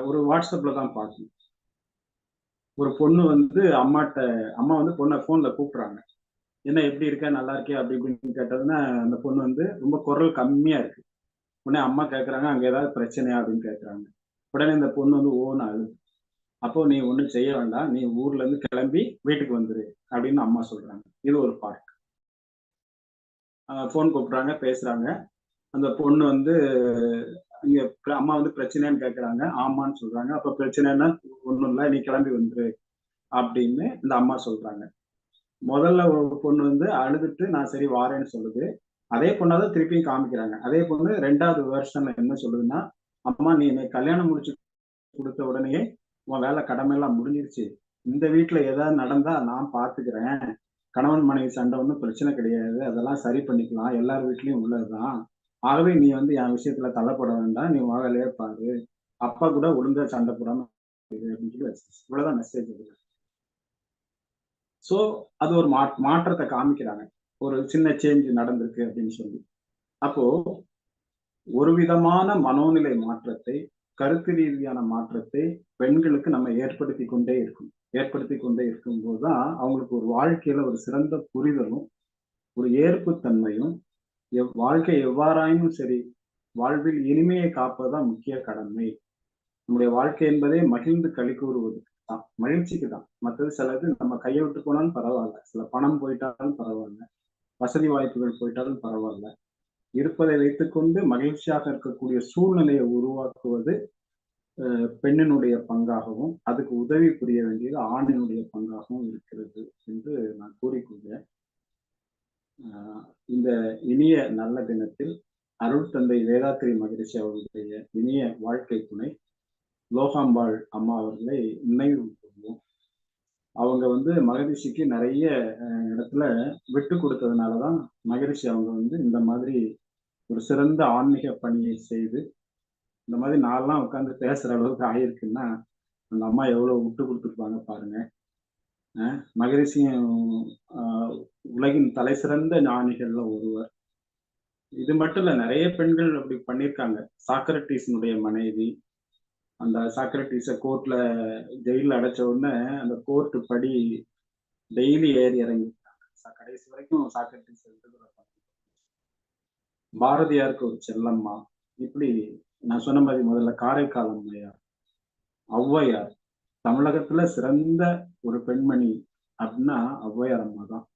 ஒரு வாட்ஸ்அப்ல தான் பார்த்தேன். ஒரு பொண்ணு வந்து அம்மா வந்து பொண்ண ஃபோன்ல கூப்பிடுறாங்க. "என்ன எப்படி இருக்க? நல்லா இருக்கியா?" அப்படி இப்படின்னு கேட்டதுன்னா, அந்த பொண்ணு வந்து ரொம்ப குரல் கம்மியா இருக்கு. உடனே அம்மா கேட்கறாங்க, "அங்க ஏதாவது பிரச்சனையா?" அப்படின்னு கேட்கறாங்க. உடனே இந்த பொண்ணு வந்து ஓன்னு அழுது. "அப்போ நீ ஒண்ணும் செய்ய வேண்டாம். நீ ஊர்ல இருந்து கிளம்பி வீட்டுக்கு வந்துரு" அப்படின்னு அம்மா சொல்றாங்க. இது ஒரு பார்ட். ஃபோன் கூப்பிடுறாங்க, பேசுறாங்க. அந்த பொண்ணு வந்து இங்க அம்மா வந்து பிரச்சனையான்னு கேட்கறாங்க. ஆமான்னு சொல்றாங்க. அப்ப பிரச்சனைன்னா, "ஒண்ணும் இல்ல. நீ கிளம்பி வந்துரு" அப்படின்னு இந்த அம்மா சொல்றாங்க. முதல்ல ஒரு பொண்ணு வந்து அழுதுட்டு, "நான் சரி வாரேன்னு" சொல்லுது. அதே பொண்ண தான் திருப்பியும் காமிக்கிறாங்க. அதே பொண்ணு 2வது வெர்ஷன்ல என்ன சொல்லுதுன்னா, "அம்மா நீ என்னைய கல்யாணம் முடிச்சு குடுத்த உடனேயே, உன் வேலை கடமைலாம் முடிஞ்சிருச்சு. இந்த வீட்ல ஏதாவது நடந்தா நான் பார்த்துக்கிறேன். கணவன் மனைவி சண்டை ஒண்ணும் பிரச்சனை கிடையாது. அதெல்லாம் சரி பண்ணிக்கலாம். எல்லார் வீட்லயும் உள்ளதுதான். ஆகவே நீ வந்து என் விஷயத்துல தள்ளப்பட வேண்டாம். நீ உன் வேலைய பாரு. அப்பா கூட ஒழுங்கா சண்டை போடாம இரு" அப்படின்னு சொல்லி வச்சுருச்சு. இவ்வளவுதான் மெசேஜ் இதுல. சோ, அது ஒரு மாற்றத்த காமிக்கிறாங்க. ஒரு சின்ன சேஞ்ச் நடந்திருக்கு அப்படின்னு சொல்லி. அப்போ ஒரு விதமான மனோநிலை மாற்றத்தை, கருத்து ரீதியான மாற்றத்தை பெண்களுக்கு நம்ம ஏற்படுத்திக் கொண்டே இருக்கணும். ஏற்படுத்திக் கொண்டே இருக்கும்போது தான், அவங்களுக்கு ஒரு வாழ்க்கையில ஒரு சிறந்த புரிதலும், ஒரு ஏற்புத்தன்மையும், வாழ்க்கை எவ்வாறாயினும் சரி, வாழ்வில் இனிமையை காப்பது தான் முக்கிய கடமை. நம்முடைய வாழ்க்கை என்பதே மகிழ்ந்து களி கூறுவதற்கு தான். மகிழ்ச்சிக்கு தான். மத்தது சிலது நம்ம கைய விட்டு போனாலும் பரவால்ல. சில பணம் போயிட்டாலும் பரவால்ல. வசதி வாய்ப்புகள் போயிட்டாலும் பரவால்ல. இருப்பதை வைத்துக்கொண்டு மகிழ்ச்சியாக இருக்கக்கூடிய சூழ்நிலையை உருவாக்குவது பெண்ணினுடைய பங்காகவும், அதுக்கு உதவி புரிய வேண்டியது ஆணினுடைய பங்காகவும் இருக்கிறது என்று நான் கூறிக்கொள்கிறேன். அ இந்த இனிய நல்ல தினத்தில் அருள் தந்தை வேதாத்திரி மகரிஷி அவர்களுடைய இனிய வாழ்க்கை துணை லோகாம்பாள் அம்மா அவர்களை நினைவு கூர்வோம். அவங்க வந்து மகரிஷிக்கு நெறைய இடத்துல விட்டு குடுத்ததுனால தான், மகரிஷி அவங்க வந்து இந்த மாதிரி ஒரு சிறந்த ஆன்மீக பணியை செய்து, இந்த மாதிரி நான்லாம் உட்கார்ந்து பேசுற அளவுக்கு ஆயிருக்குன்னா, அந்த அம்மா எவ்வளவு விட்டு குடுத்துருப்பாங்க பாருங்க. மகரிஷியும் அ உலகின் தலைசிறந்த ஞானிகள்ல ஒருவர். இது மட்டும் இல்ல, நெறைய பெண்கள் அப்படி பண்ணியிருக்காங்க. சாக்ரடீஸ்னுடைய மனைவி. அந்த சாக்ரடீஸ கோர்ட்ல ஜெயில்ல அடைச்ச உடனே, அந்த கோர்ட் படி டெய்லி ஏறி இறங்கியிருக்காங்க. கடைசி வரைக்கும் சாக்ரடீஸ் எழுதுறத பாரதியாருக்கு ஒரு செல்லம்மா. இப்படி நான் சொன்ன மாரி முதல்ல காரைக்கால் அம்மையார், ஔவையார். தமிழகத்துல சிறந்த ஒரு பெண்மணி அப்படின்னா ஔவையார் அம்மா தான்.